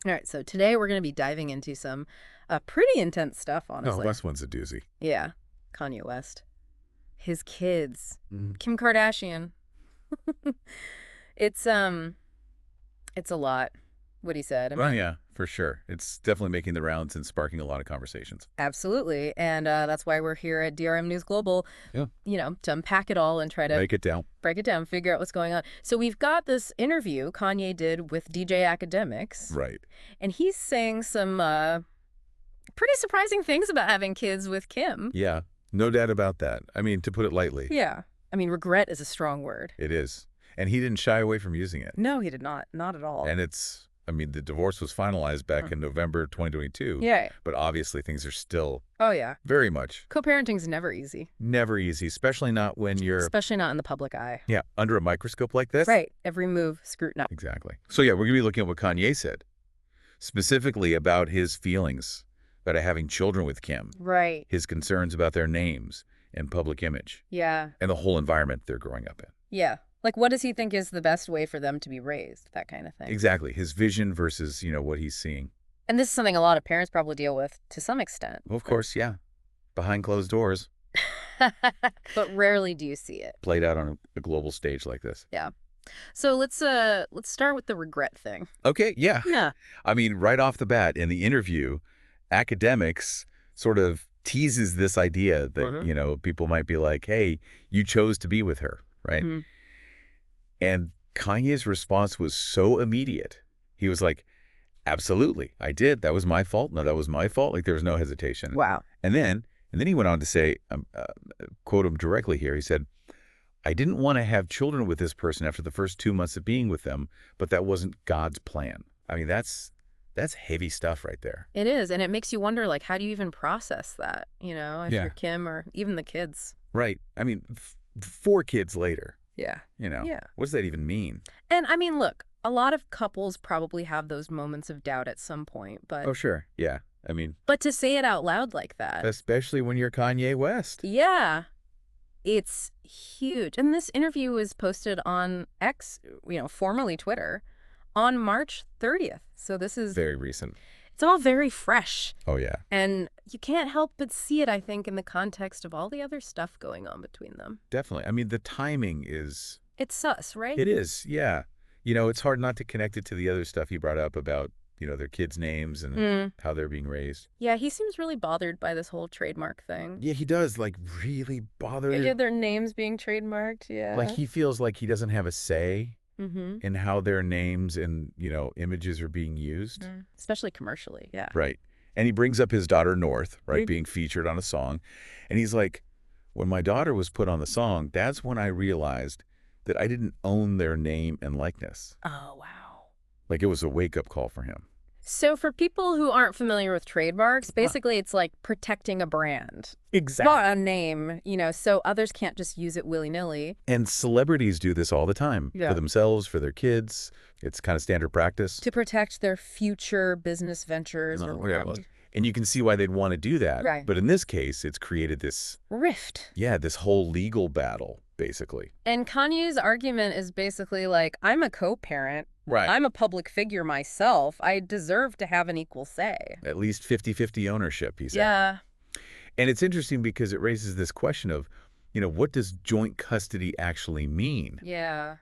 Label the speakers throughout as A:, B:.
A: All right, so today we're going to be diving into some pretty intense stuff,
B: Oh,
A: honestly.
B: last one's a doozy.
A: Yeah, Kanye West. His kids.
B: Mm.
A: Kim Kardashian. It's it's a lot, what he said. I
B: Well,
A: mean,
B: yeah, for sure. It's definitely making the rounds and sparking a lot of conversations.
A: absolutely. And that's why we're here at DRM News Global,
B: Yeah.
A: to unpack it all and try to
B: Break it down.
A: break it down, figure out what's going on. So we've got this interview Kanye did with DJ Academics.
B: Right.
A: And he's saying some pretty surprising things about having kids with Kim.
B: Yeah, no doubt about that. I mean, to put it lightly.
A: Yeah. I mean, regret is a strong word.
B: It is. And he didn't shy away from using it.
A: No, he did not. Not at all.
B: And the divorce was finalized back in November 2022.
A: Yeah.
B: But obviously things are still
A: Oh, yeah.
B: very much
A: Co-parenting's never easy.
B: never easy, especially not when you're,
A: Especially not in the public eye.
B: yeah, under a microscope like this.
A: Right. Every move scrutinized.
B: Exactly. So, yeah, we're going to be looking at what Kanye said, specifically about his feelings about having children with Kim,
A: Right.
B: his concerns about their names and public image,
A: Yeah.
B: and the whole environment they're growing up in.
A: Yeah. Like, what does he think is the best way for them to be raised? That kind of thing.
B: Exactly. His vision versus, what he's seeing.
A: And this is something a lot of parents probably deal with to some extent.
B: Well, of course, yeah. Behind closed doors,
A: But rarely do you see it.
B: played out on a global stage like this.
A: Yeah. So let's start with the regret thing.
B: Okay, yeah.
A: Yeah.
B: I mean, right off the bat in the interview, Academics sort of teases this idea that, people might be like, hey, you chose to be with her, right?
A: Mhm.
B: And Kanye's response was so immediate. He was like, absolutely, I did. That was my fault. No, that was my fault. Like, there was no hesitation.
A: Wow.
B: And then he went on to say, quote him directly here. He said, I didn't want to have children with this person after the first 2 months of being with them, but that wasn't God's plan. I mean, that's heavy stuff right there.
A: It is. And it makes you wonder, like, how do you even process that, if
B: Yeah.
A: you're Kim or even the kids?
B: Right. I mean, 4 kids later,
A: Yeah. Yeah.
B: what does that even mean?
A: And I mean, look, a lot of couples probably have those moments of doubt at some point, but
B: Oh, sure. Yeah. I mean,
A: but to say it out loud like that,
B: especially when you're Kanye West.
A: yeah, it's huge. And this interview was posted on X, formerly Twitter, on March 30th. So this is
B: Very recent.
A: it's all very fresh.
B: Oh, yeah.
A: And you can't help but see it, I think, in the context of all the other stuff going on between them.
B: Definitely. I mean, the timing is,
A: It's sus, right?
B: it is, yeah. It's hard not to connect it to the other stuff he brought up about, their kids' names and how they're being raised.
A: Yeah, he seems really bothered by this whole trademark thing.
B: Yeah, he does, like, really bother.
A: Yeah, their names being trademarked, yeah.
B: Like, he feels like he doesn't have a say
A: Mm-hmm.
B: in how their names and, images are being used.
A: Especially commercially, yeah.
B: Right. And he brings up his daughter, North, right,
A: Mhm.
B: being featured on a song. And he's like, when my daughter was put on the song, that's when I realized that I didn't own their name and likeness.
A: Oh, wow.
B: Like, it was a wake-up call for him.
A: So for people who aren't familiar with trademarks, basically it's like protecting a brand. Not a name, so others can't just use it willy-nilly.
B: And celebrities do this all the time.
A: Yeah.
B: For themselves, for their kids. It's kind of standard practice.
A: To protect their future business ventures or
B: whatever. And you can see why they'd want to do that.
A: Right.
B: But in this case, it's created this,
A: rift.
B: this whole legal battle, basically.
A: And Kanye's argument is basically like, I'm a co-parent.
B: Right.
A: I'm a public figure myself. I deserve to have an equal say.
B: At least 50-50 ownership, he said.
A: Yeah.
B: And it's interesting because it raises this question of, what does joint custody actually mean?
A: Yeah.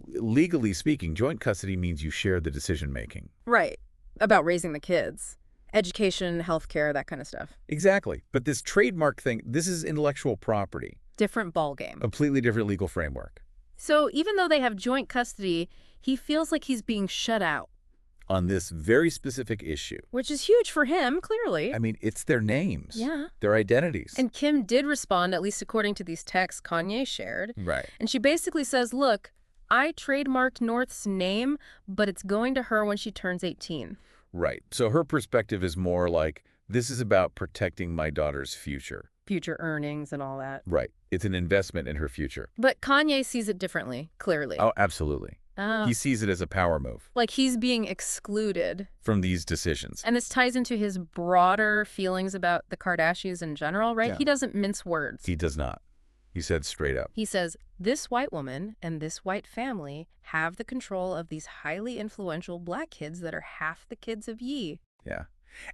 B: Legally speaking, joint custody means you share the decision-making.
A: Right. About raising the kids. Education, healthcare, that kind of stuff.
B: Exactly. But this trademark thing, this is intellectual property.
A: Different ballgame.
B: Completely different legal framework.
A: So even though they have joint custody, he feels like he's being shut out.
B: On this very specific issue.
A: Which is huge for him, clearly.
B: I mean, it's their names.
A: Yeah.
B: Their identities.
A: And Kim did respond, at least according to these texts Kanye shared.
B: Right.
A: And she basically says, look, I trademarked North's name, but it's going to her when she turns 18.
B: Right. So her perspective is more like, this is about protecting my daughter's future.
A: Future earnings and all that.
B: Right. It's an investment in her future.
A: But Kanye sees it differently, clearly.
B: Oh, absolutely. He sees it as a power move.
A: Like he's being excluded.
B: From these decisions.
A: And this ties into his broader feelings about the Kardashians in general, right?
B: Yeah.
A: He doesn't mince words.
B: He does not. He said straight up.
A: He says, this white woman and this white family have the control of these highly influential black kids that are half the kids of ye.
B: Yeah.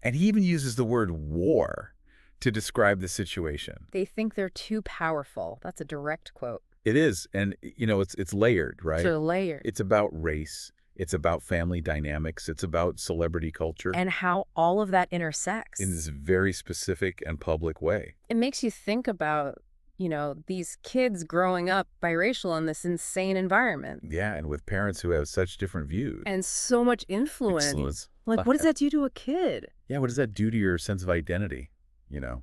B: And he even uses the word war to describe the situation.
A: They think they're too powerful. That's a direct quote.
B: It is. And, it's layered, right?
A: So layered.
B: It's about race. It's about family dynamics. It's about celebrity culture.
A: And how all of that intersects.
B: In this very specific and public way.
A: It makes you think about, these kids growing up biracial in this insane environment.
B: Yeah, and with parents who have such different views.
A: And so much influence. Like, what does that do to a kid?
B: Yeah, what does that do to your sense of identity,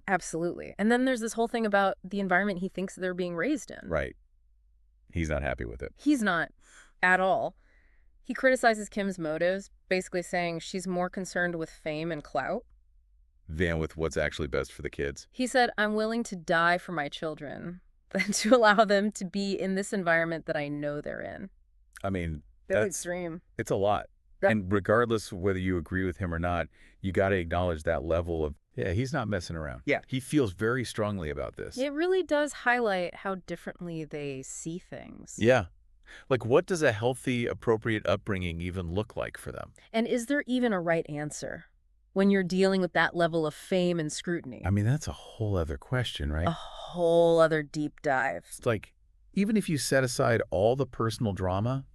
A: Absolutely. And then there's this whole thing about the environment he thinks they're being raised in.
B: Right. He's not happy with it.
A: He's not at all. He criticizes Kim's motives, basically saying she's more concerned with fame and clout
B: than with what's actually best for the kids.
A: He said, I'm willing to die for my children than to allow them to be in this environment that I know they're in.
B: I mean,
A: Very extreme.
B: It's a lot. And regardless of whether you agree with him or not, you got to acknowledge that level of, he's not messing around.
A: Yeah.
B: He feels very strongly about this.
A: It really does highlight how differently they see things.
B: Yeah. Like, what does a healthy, appropriate upbringing even look like for them?
A: And is there even a right answer when you're dealing with that level of fame and scrutiny?
B: I mean, that's a whole other question, right?
A: A whole other deep dive.
B: It's like, even if you set aside all the personal drama,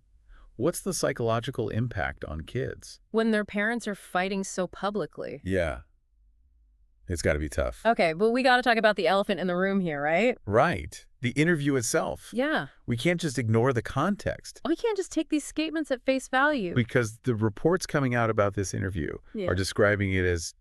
B: what's the psychological impact on kids?
A: When their parents are fighting so publicly.
B: Yeah. It's got to be tough.
A: Okay, but we got to talk about the elephant in the room here, right?
B: Right. The interview itself.
A: Yeah.
B: We can't just ignore the context.
A: We can't just take these statements at face value.
B: Because the reports coming out about this interview are describing it as,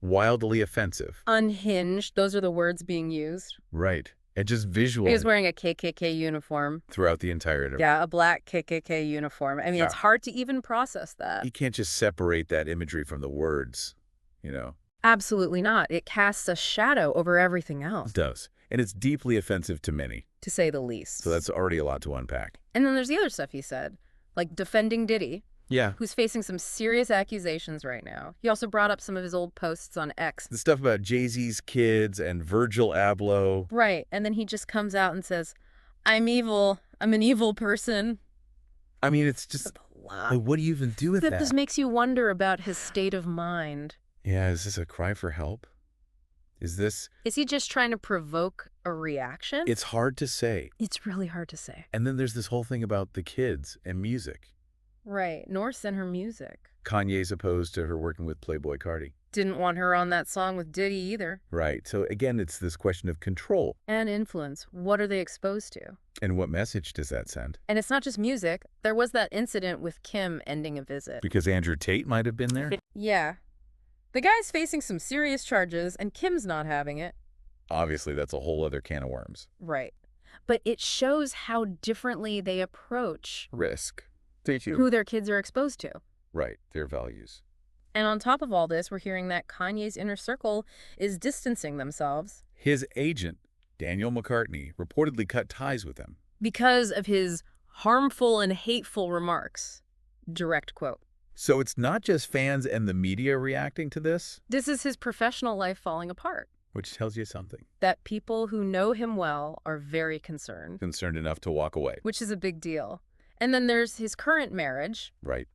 B: wildly offensive.
A: Unhinged. Those are the words being used.
B: Right. And just visual.
A: He was wearing a KKK uniform.
B: Throughout the entire interview.
A: Yeah, a black KKK uniform. I mean, it's hard to even process that.
B: You can't just separate that imagery from the words,
A: Absolutely not. It casts a shadow over everything else.
B: It does. And it's deeply offensive to many.
A: To say the least.
B: So that's already a lot to unpack.
A: And then there's the other stuff he said, like defending Diddy.
B: Yeah.
A: Who's facing some serious accusations right now. He also brought up some of his old posts on X.
B: The stuff about Jay-Z's kids and Virgil Abloh.
A: Right. And then he just comes out and says, I'm evil. I'm an evil person.
B: I mean, it's just, like, what do you even do with that?
A: This makes you wonder about his state of mind.
B: Yeah, is this a cry for help? Is
A: he just trying to provoke a reaction?
B: It's hard to say.
A: It's really hard to say.
B: And then there's this whole thing about the kids and music.
A: Right. North and her music.
B: Kanye's opposed to her working with Playboy Cardi.
A: Didn't want her on that song with Diddy either.
B: Right. So again, it's this question of control.
A: And influence. What are they exposed to?
B: And what message does that send?
A: And it's not just music. There was that incident with Kim ending a visit.
B: Because Andrew Tate might have been there?
A: Yeah. The guy's facing some serious charges, and Kim's not having it.
B: Obviously, that's a whole other can of worms.
A: Right. But it shows how differently they approach
B: risk.
A: Who their kids are exposed to.
B: Right. Their values.
A: And on top of all this, we're hearing that Kanye's inner circle is distancing themselves.
B: His agent, Daniel McCartney, reportedly cut ties with him.
A: Because of his harmful and hateful remarks. Direct quote.
B: So it's not just fans and the media reacting to this?
A: This is his professional life falling apart.
B: Which tells you something.
A: That people who know him well are very concerned.
B: Concerned enough to walk away.
A: Which is a big deal. And then there's his current marriage.
B: Right.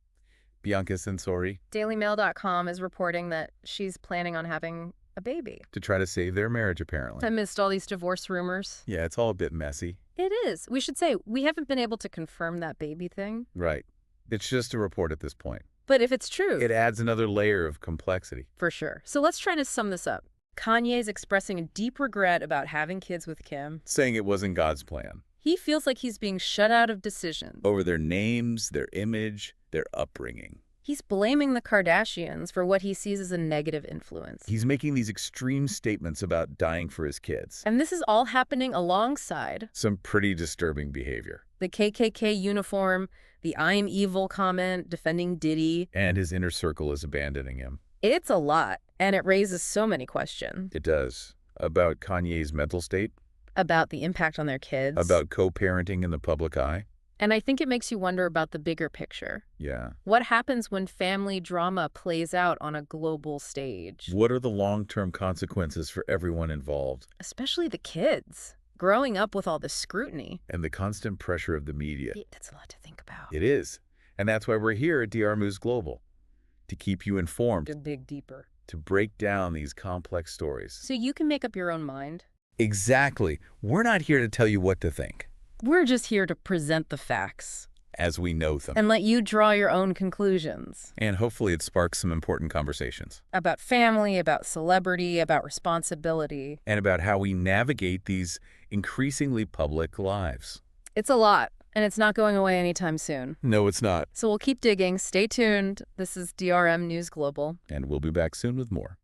B: Bianca Censori.
A: DailyMail.com is reporting that she's planning on having a baby.
B: To try to save their marriage, apparently.
A: Amidst all these divorce rumors.
B: Yeah, it's all a bit messy.
A: It is. We should say, we haven't been able to confirm that baby thing.
B: Right. It's just a report at this point.
A: But if it's true...
B: it adds another layer of complexity.
A: For sure. So let's try to sum this up. Kanye's expressing a deep regret about having kids with Kim.
B: Saying it wasn't God's plan.
A: He feels like he's being shut out of decisions.
B: Over their names, their image, their upbringing.
A: He's blaming the Kardashians for what he sees as a negative influence.
B: He's making these extreme statements about dying for his kids.
A: And this is all happening alongside...
B: some pretty disturbing behavior.
A: The KKK uniform, the I'm evil comment, defending Diddy.
B: And his inner circle is abandoning him.
A: It's a lot, and it raises so many questions.
B: It does. About Kanye's mental state.
A: About the impact on their kids.
B: About co-parenting in the public eye.
A: And I think it makes you wonder about the bigger picture.
B: Yeah.
A: What happens when family drama plays out on a global stage?
B: What are the long-term consequences for everyone involved?
A: Especially the kids. growing up with all this scrutiny.
B: And the constant pressure of the media.
A: That's a lot to think about.
B: It is. And that's why we're here at DR Moves Global, to keep you informed,
A: To dig deeper.
B: to break down these complex stories.
A: So you can make up your own mind.
B: Exactly. We're not here to tell you what to think,
A: We're just here to present the facts
B: as we know them.
A: and let you draw your own conclusions
B: And hopefully it sparks some important conversations.
A: about family, about celebrity, about responsibility.
B: And about how we navigate these increasingly public lives.
A: It's a lot, and it's not going away anytime soon.
B: No, it's not.
A: So we'll keep digging. Stay tuned. This is DRM News Global.
B: And we'll be back soon with more.